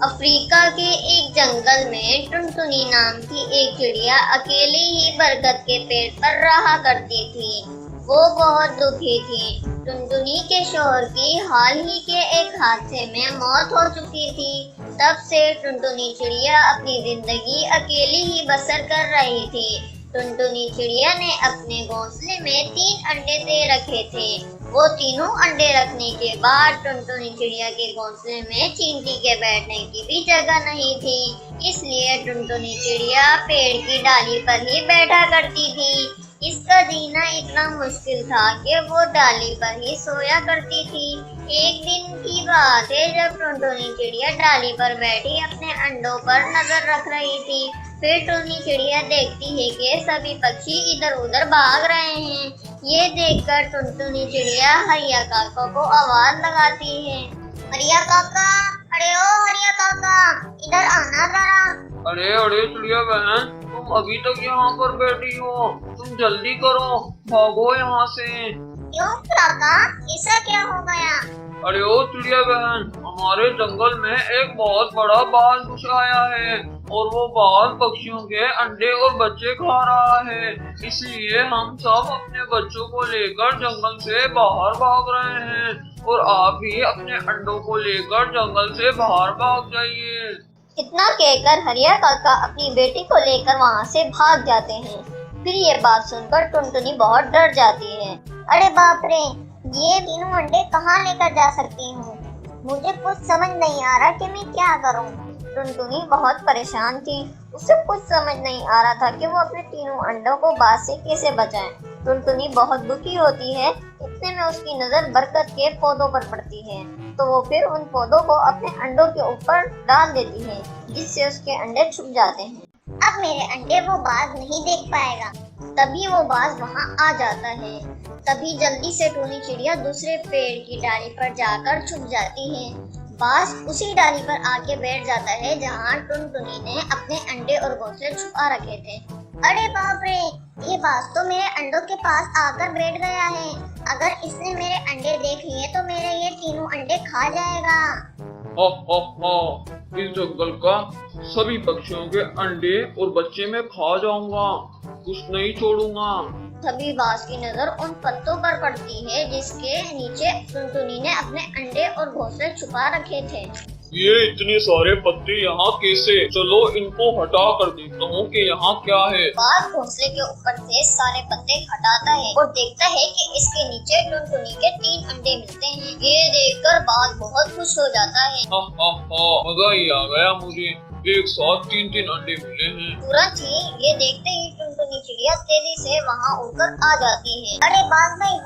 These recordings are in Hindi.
अफ्रीका के एक जंगल में टुनटुनी नाम की एक चिड़िया अकेले ही बरगद के पेड़ पर रहा करती थी। वो बहुत दुखी थी। टुनटुनी के शौहर की हाल ही के एक हादसे में मौत हो चुकी थी। तब से टुनटुनी चिड़िया अपनी जिंदगी अकेली ही बसर कर रही थी। टुनटुनी चिड़िया ने अपने घोंसले में 3 अंडे दे रखे थे। वो तीनों अंडे रखने के बाद टुनटुनी चिड़िया के घोंसले में चींटी के बैठने की भी जगह नहीं थी। इसलिए टुनटुनी चिड़िया पेड़ की डाली पर ही बैठा करती थी। इसका जीना इतना मुश्किल था कि वो डाली पर ही सोया करती थी। एक दिन की बात है जब टुनटुनी चिड़िया डाली पर बैठी अपने अंडों पर नजर रख रही थी। फिर टुनटुनी चिड़िया देखती है कि सभी पक्षी इधर उधर भाग रहे हैं। ये देखकर टुनटुनी चिड़िया हरिया काका को आवाज लगाती है। हरिया काका, अरे ओ हरिया काका, इधर आना जरा। अरे अरे चिड़िया बहन, तुम अभी तक यहाँ पर बैठी हो? तुम जल्दी करो, भागो यहाँ से। क्यों काका, ऐसा क्या हो गया? अरे ओ चिड़िया बहन, हमारे जंगल में एक बहुत बड़ा बाज घुस आया है और वो बाज पक्षियों के अंडे और बच्चे खा रहा है। इसलिए हम सब अपने बच्चों को लेकर जंगल से बाहर भाग रहे हैं और आप भी अपने अंडों को लेकर जंगल से बाहर भाग जाइए। इतना कहकर हरिया काका अपनी बेटी को लेकर वहाँ से भाग जाते हैं। फिर ये बात सुनकर टुनटुनी बहुत डर जाती है। अरे बाप रे, ये तीनों अंडे कहाँ लेकर जा सकती हूँ? मुझे कुछ समझ नहीं आ रहा कि मैं क्या करूँ। टुनटुनी बहुत परेशान थी। उसे कुछ समझ नहीं आ रहा था कि वो अपने तीनों अंडों को बाज से कैसे बचाए। टुनटुनी बहुत दुखी होती है। इतने में उसकी नजर बरगद के पौधों पर पड़ती है, तो वो फिर उन पौधों को अपने अंडों के ऊपर डाल देती है, जिससे उसके अंडे छुप जाते हैं। अब मेरे अंडे वो बाज नहीं देख पाएगा। तभी वो बाज वहाँ आ जाता है। तभी जल्दी से टुनटुनी चिड़िया दूसरे पेड़ की डाली पर जाकर छुप जाती है। बाज उसी डाली पर आके बैठ जाता है जहाँ टुनटुनी ने अपने अंडे और घोंसले छुपा रखे थे। अरे बाप रे, ये बाज तो मेरे अंडों के पास आकर बैठ गया है। अगर इसने मेरे अंडे देख लिए तो मेरे ये तीनों अंडे खा जाएगा। इस जंगल का सभी पक्षियों के अंडे और बच्चे मैं खा जाऊंगा, कुछ नहीं छोड़ूंगा। तभी बाज की नजर उन पत्तों पर पड़ती है जिसके नीचे टुनटुनी ने अपने अंडे और घोंसले छुपा रखे थे। ये इतने सारे पत्ते यहाँ कैसे? चलो इनको हटा कर देखता हूँ कि यहाँ क्या है। बाज घोंसले के ऊपर से सारे पत्ते हटाता है और देखता है कि इसके नीचे टुनटुनी के 3 अंडे मिलते हैं। ये देखकर बाज बहुत खुश हो जाता है। मजा ही आ गया मुझे, एक साथ 3 अंडे मिले हैं। तुरंत ही ये देखते ही टुनटुनी चिड़िया तेजी से वहाँ उड़कर आ जाती है। अरे बाज भाई,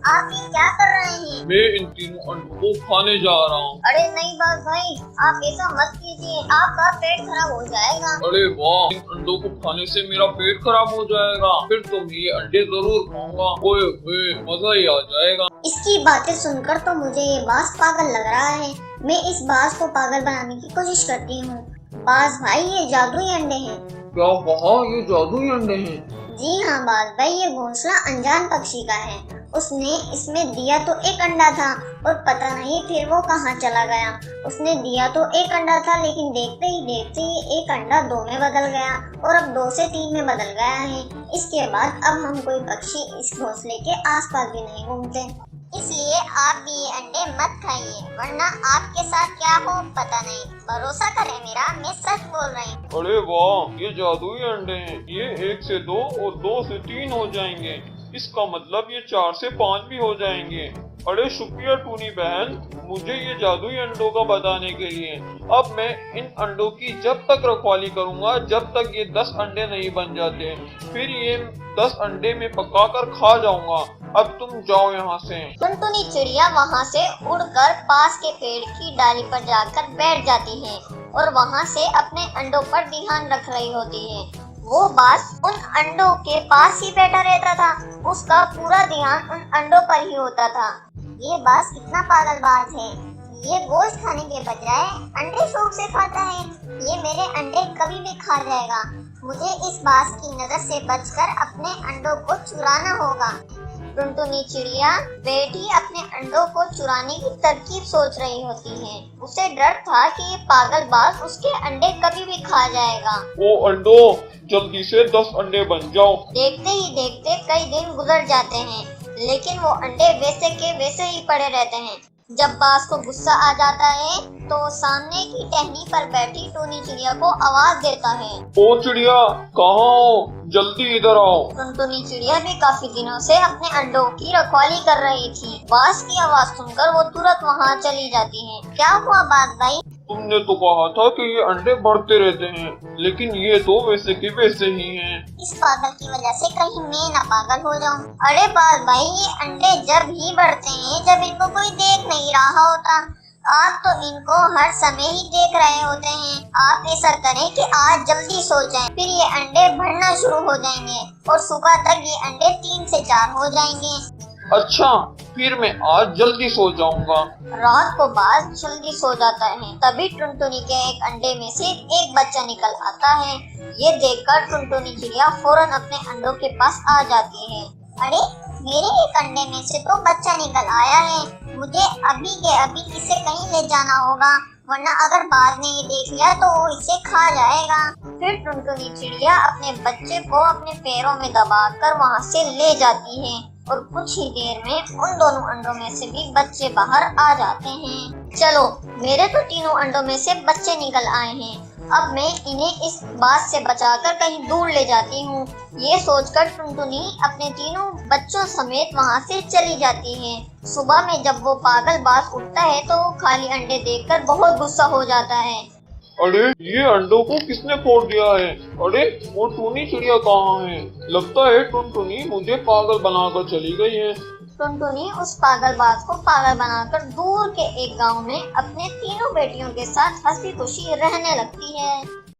आप ये क्या कर रहे हैं? मैं इन तीनों अंडों को खाने जा रहा हूँ। अरे नहीं बाज भाई, आप ऐसा मत कीजिए, आपका पेट खराब हो जाएगा। अरे वाह, इन अंडों को खाने से मेरा पेट खराब हो जाएगा, फिर तो मैं ये अंडे जरूर खाऊंगा। ओए ओए, मजा ही आ जाएगा। इसकी बातें सुनकर तो मुझे ये बाज पागल लग रहा है। मैं इस बाज को पागल बनाने की कोशिश करती हूँ। बाज भाई, ये जादुई अंडे हैं। क्या कहा? ये जादुई अंडे हैं? जी हाँ बाज भाई, ये घोंसला अनजान पक्षी का है। उसने इसमें दिया तो एक अंडा था और पता नहीं फिर वो कहाँ चला गया। उसने दिया तो एक अंडा था, लेकिन देखते ही एक अंडा 2 में बदल गया और अब 2 से 3 में बदल गया है। इसके बाद अब हम कोई पक्षी इस घोंसले के आसपास भी नहीं घूमते। इसलिए आप भी ये अंडे मत खाइए, वरना आपके साथ क्या हो पता नहीं। भरोसा करें मेरा, मैं सच बोल रही हूँ। अरे वाह, ये जादुई अंडे हैं। ये 1 से 2 और 2 से 3 हो जाएंगे। इसका मतलब ये 4 से 5 भी हो जाएंगे। अरे शुक्रिया टूनी बहन, मुझे ये जादुई अंडों का बताने के लिए। अब मैं इन अंडों की जब तक रखवाली करूंगा जब तक ये 10 अंडे नहीं बन जाते। फिर ये 10 अंडे में पकाकर खा जाऊंगा। अब तुम जाओ यहाँ से। टुनटुनी चिड़िया वहाँ से उड़कर पास के पेड़ की डाली पर जाकर बैठ जाती है और वहाँ से अपने अंडों पर ध्यान रख रही होती है। वो बाज उन अंडों के पास ही बैठा रहता था। उसका पूरा ध्यान उन अंडों पर ही होता था। ये बाज कितना पागलबाज है। ये गोश्त खाने के बजाय अंडे शौक से खाता है। ये मेरे अंडे कभी भी खा जाएगा। मुझे इस बाज की नजर से बचकर अपने अंडों को चुराना होगा। टुनटुनी चिड़िया बैठी अपने अपने अंडों को चुराने की तरकीब सोच रही होती है। उसे डर था कि ये पागलबाज उसके अंडे कभी भी खा जाएगा। ओ अंडो, जल्दी से 10 अंडे बन जाओ। देखते ही देखते कई दिन गुजर जाते हैं, लेकिन वो अंडे वैसे के वैसे ही पड़े रहते हैं। जब बाज को गुस्सा आ जाता है तो सामने की टहनी पर बैठी टूनी चिड़िया को आवाज देता है। ओ चिड़िया, कहाँ हो? जल्दी इधर आओ। टुनटुनी चिड़िया भी काफी दिनों से अपने अंडों की रखवाली कर रही थी। बाज की आवाज सुनकर वो तुरंत वहाँ चली जाती है। क्या हुआ बाज भाई? तुमने तो कहा था कि ये अंडे बढ़ते रहते हैं, लेकिन ये तो वैसे के वैसे ही हैं। इस पागल की वजह से कहीं मैं ना पागल हो जाऊं। अरे बाज भाई, ये अंडे जब ही बढ़ते हैं जब इनको कोई देख नहीं रहा होता। आप तो इनको हर समय ही देख रहे होते हैं। आप ऐसा करें कि आज जल्दी सो जाएं, फिर ये अंडे बढ़ना शुरू हो जाएंगे और सुबह तक ये अंडे 3 से 4 हो जाएंगे। अच्छा, फिर मैं आज जल्दी सो जाऊंगा। रात को बाज जल्दी सो जाता है। तभी टुनटुनी के एक अंडे में से एक बच्चा निकल आता है। ये देखकर टुनटुनी चिड़िया फौरन अपने अंडों के पास आ जाती है। अरे, मेरे एक अंडे में से तो बच्चा निकल आया है। मुझे अभी के अभी इसे कहीं ले जाना होगा, वरना अगर बाज ने ये देख लिया तो वो इसे खा जाएगा। फिर टुनटुनी चिड़िया अपने बच्चे को अपने पैरों में दबाकर वहाँ से ले जाती है और कुछ ही देर में उन दोनों अंडों में से भी बच्चे बाहर आ जाते हैं। चलो, मेरे तो तीनों अंडों में से बच्चे निकल आए हैं। अब मैं इन्हें इस बाज से बचाकर कहीं दूर ले जाती हूँ। ये सोचकर टुनटुनी अपने तीनों बच्चों समेत वहाँ से चली जाती है। सुबह में जब वो पागल बाज उठता है तो वो खाली अंडे देखकर बहुत गुस्सा हो जाता है। अरे, ये अंडों को किसने फोड़ दिया है? अरे, वो टूनी चिड़िया कहाँ है? लगता है टुनटुनी मुझे पागल बनाकर चली गई है। टुनटुनी उस पागलबाज को पागल बनाकर दूर के एक गांव में अपने तीनों बेटियों के साथ हंसी खुशी रहने लगती है।